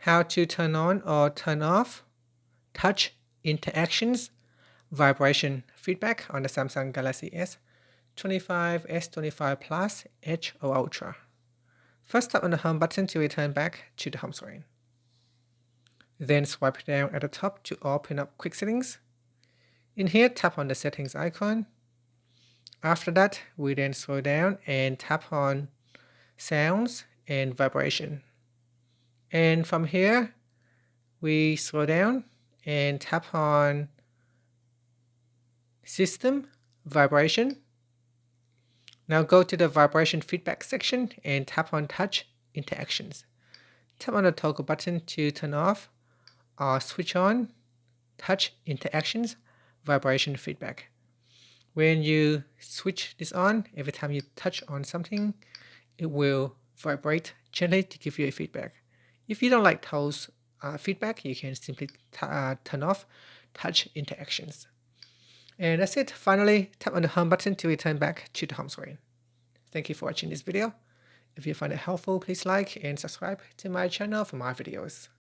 how to turn on or turn off touch interactions vibration feedback on the Samsung Galaxy S25, S25 Plus, Edge or Ultra. First, tap on the home button to return back to the home screen. Then swipe down at the top to open up quick settings. In here, tap on the settings icon. After that, we then scroll down and tap on sounds and vibration. And from here, we scroll down and tap on system vibration. Now go to the vibration feedback section and tap on touch interactions. Tap on the toggle button to turn off or switch on touch interactions vibration feedback. When you switch this on, every time you touch on something, it will vibrate gently to give you a feedback. If you don't like those feedback, you can simply turn off touch interactions. And that's it. Finally, tap on the home button to return back to the home screen. Thank you for watching this video. If you find it helpful, please like and subscribe to my channel for more videos.